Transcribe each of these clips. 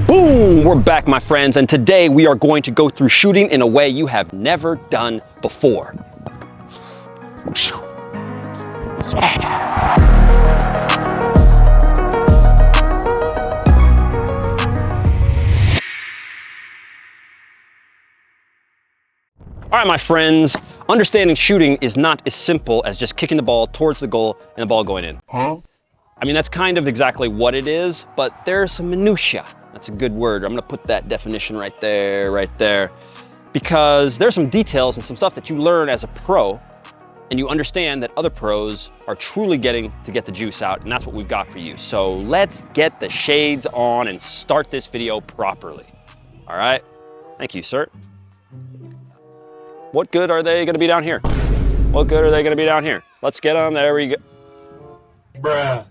Boom! We're back, my friends, and today we are going to go through shooting in a way you have never done before. All right, my friends, understanding shooting is not as simple as just kicking the ball towards the goal and the ball going in. I mean, that's kind of exactly what it is, but there's some minutia. That's a good word. I'm gonna put that definition right there, because there's some details and some stuff that you learn as a pro, and you understand that other pros are truly getting to get the juice out, and that's what we've got for you. So let's get the shades on and start this video properly. All right? Thank you, sir. What good are they gonna be down here? What good are they gonna be down here? Let's get them, there we go. Bruh.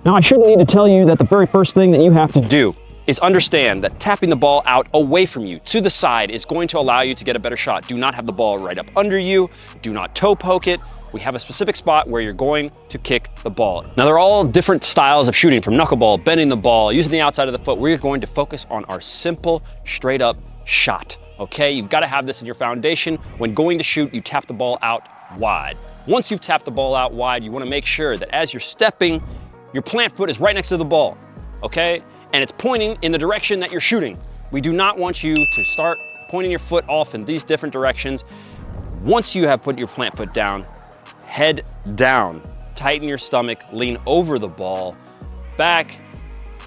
Now, I shouldn't need to tell you that the very first thing that you have to do is understand that tapping the ball out away from you to the side is going to allow you to get a better shot. Do not have the ball right up under you. Do not toe poke it. We have a specific spot where you're going to kick the ball. Now, they're all different styles of shooting, from knuckleball, bending the ball, using the outside of the foot. We're going to focus on our simple, straight up shot, okay? You've got to have this in your foundation. When going to shoot, you tap the ball out wide. Once you've tapped the ball out wide, you want to make sure that as you're stepping, your plant foot is right next to the ball, okay? And it's pointing in the direction that you're shooting. We do not want you to start pointing your foot off in these different directions. Once you have put your plant foot down, head down, tighten your stomach, lean over the ball, back,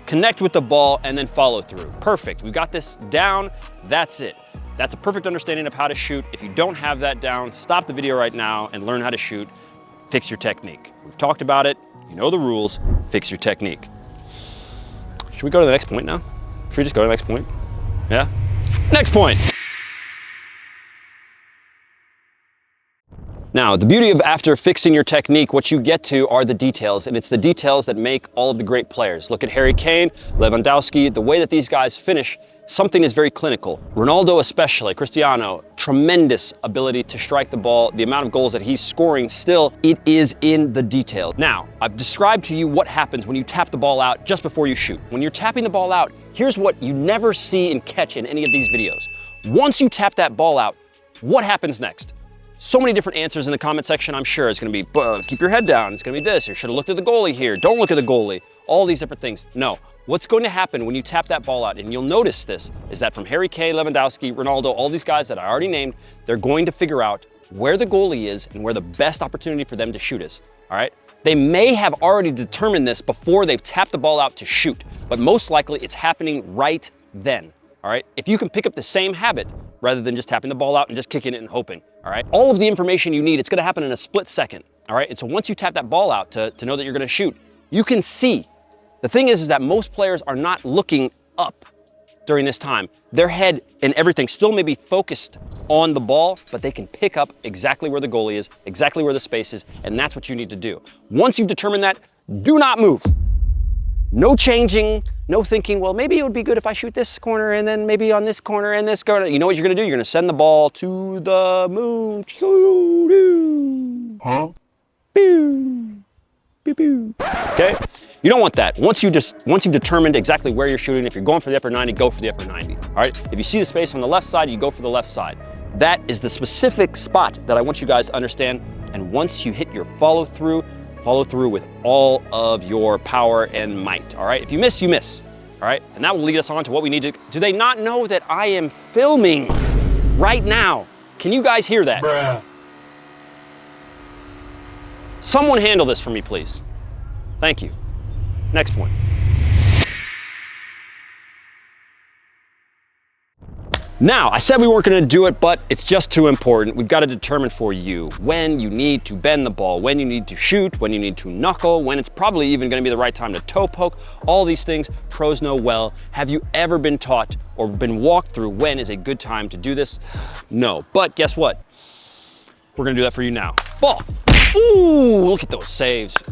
connect with the ball, and then follow through. Perfect, we got this down, that's it. That's a perfect understanding of how to shoot. If you don't have that down, stop the video right now and learn how to shoot. Fix your technique. We've talked about it, you know the rules, fix your technique. Should we go to the next point now? Should we just go to the next point? Yeah? Next point. Now, the beauty of after fixing your technique, what you get to are the details, and it's the details that make all of the great players. Look at Harry Kane, Lewandowski, the way that these guys finish, something is very clinical. Ronaldo especially, Cristiano, tremendous ability to strike the ball. The amount of goals that he's scoring, still, it is in the details. Now, I've described to you what happens when you tap the ball out just before you shoot. When you're tapping the ball out, here's what you never see and catch in any of these videos. Once you tap that ball out, what happens next? So many different answers in the comment section. I'm sure it's gonna be, keep your head down. It's gonna be this, you should have looked at the goalie here. Don't look at the goalie. All these different things. No, what's going to happen when you tap that ball out, and you'll notice this, is that from Harry Kane, Lewandowski, Ronaldo, all these guys that I already named, they're going to figure out where the goalie is and where the best opportunity for them to shoot is, all right? They may have already determined this before they've tapped the ball out to shoot, but most likely it's happening right then, all right? If you can pick up the same habit, rather than just tapping the ball out and just kicking it and hoping, all right? All of the information you need, it's gonna happen in a split second, all right? And so once you tap that ball out to know that you're gonna shoot, you can see. The thing is that most players are not looking up during this time. Their head and everything still may be focused on the ball, but they can pick up exactly where the goalie is, exactly where the space is, and that's what you need to do. Once you've determined that, do not move. No changing, no thinking, well, maybe it would be good if I shoot this corner and then maybe on this corner and this corner. You know what you're gonna do? You're gonna send the ball to the moon. Huh? Okay? You don't want that. Once you've determined exactly where you're shooting, if you're going for the upper 90, go for the upper 90. All right? If you see the space on the left side, you go for the left side. That is the specific spot that I want you guys to understand. And once you hit your follow through with all of your power and might, all right? If you miss, you miss, all right? And that will lead us on to what we need to, do they not know that I am filming right now? Can you guys hear that? Bruh. Someone handle this for me, please. Thank you. Next point. Now, I said we weren't gonna do it, but it's just too important. We've got to determine for you when you need to bend the ball, when you need to shoot, when you need to knuckle, when it's probably even gonna be the right time to toe poke. All these things pros know well. Have you ever been taught or been walked through when is a good time to do this? No, but guess what? We're gonna do that for you now. Ball. Ooh, look at those saves.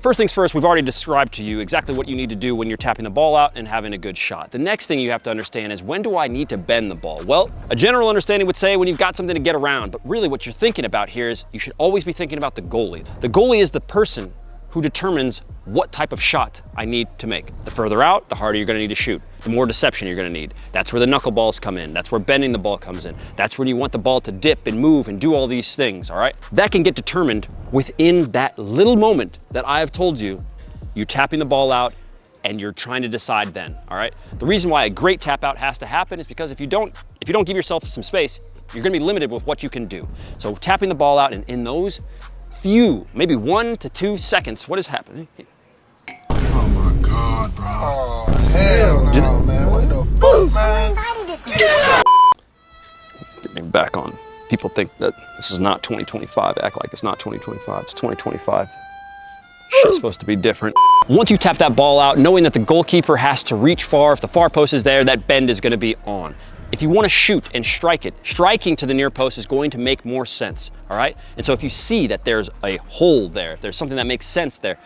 First things first, we've already described to you exactly what you need to do when you're tapping the ball out and having a good shot. The next thing you have to understand is, when do I need to bend the ball? Well, a general understanding would say when you've got something to get around, but really what you're thinking about here is you should always be thinking about the goalie. The goalie is the person who determines what type of shot I need to make. The further out, the harder you're gonna need to shoot. The more deception you're gonna need. That's where the knuckleballs come in. That's where bending the ball comes in. That's when you want the ball to dip and move and do all these things, all right? That can get determined within that little moment that I have told you. You're tapping the ball out and you're trying to decide then, all right? The reason why a great tap out has to happen is because if you don't give yourself some space, you're gonna be limited with what you can do. So tapping the ball out, and in those few, maybe 1 to 2 seconds, what is happening? Oh my God, bro. Oh, hell no, man. What the fuck, man? Get me back on. People think that this is not 2025. Act like it's not 2025. It's 2025. Shit's supposed to be different. Once you tap that ball out, knowing that the goalkeeper has to reach far, if the far post is there, that bend is gonna be on. If you want to shoot and strike it, striking to the near post is going to make more sense, all right? And so if you see that there's a hole there, there's something that makes sense there,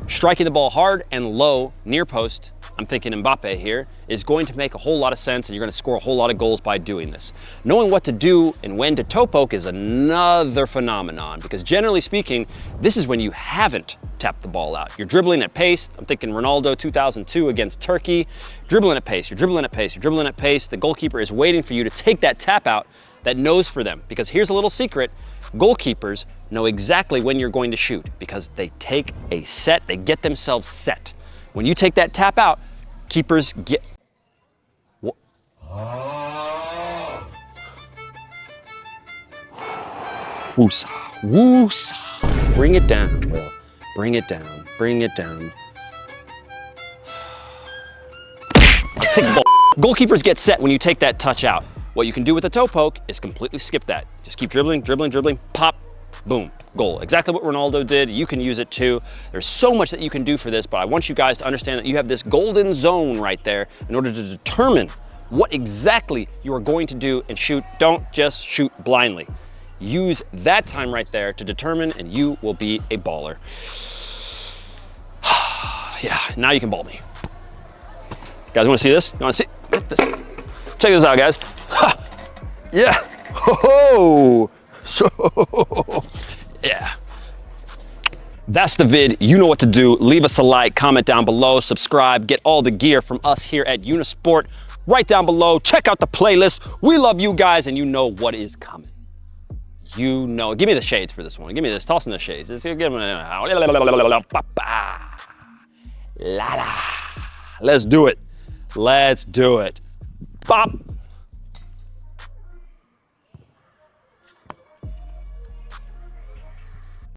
striking the ball hard and low near post, I'm thinking Mbappe here, is going to make a whole lot of sense, and you're going to score a whole lot of goals by doing this. Knowing what to do and when to toe poke is another phenomenon, because generally speaking, this is when you haven't tapped the ball out. You're dribbling at pace. I'm thinking Ronaldo 2002 against Turkey. Dribbling at pace, you're dribbling at pace, you're dribbling at pace. The goalkeeper is waiting for you to take that tap out that knows for them. Because here's a little secret, goalkeepers know exactly when you're going to shoot because they take a set, they get themselves set. When you take that tap out, keepers get... Woosa, woosa. Bring it down, Will. Bring it down, bring it down. Take the ball. Goalkeepers get set when you take that touch out. What you can do with the toe poke is completely skip that. Just keep dribbling, dribbling, dribbling, pop, boom, goal. Exactly what Ronaldo did. You can use it too. There's so much that you can do for this, but I want you guys to understand that you have this golden zone right there in order to determine what exactly you are going to do and shoot. Don't just shoot blindly. Use that time right there to determine, and you will be a baller. Yeah, now you can ball me. Guys, want to see this? You want to see this? Check this out, guys. Ha! Yeah. Ho-ho! So, yeah. That's the vid. You know what to do. Leave us a like, comment down below, subscribe, get all the gear from us here at Unisport right down below. Check out the playlist. We love you guys, and you know what is coming. You know. Give me the shades for this one. Give me this. Toss in the shades. Give them Let's do it. Let's do it. Bop.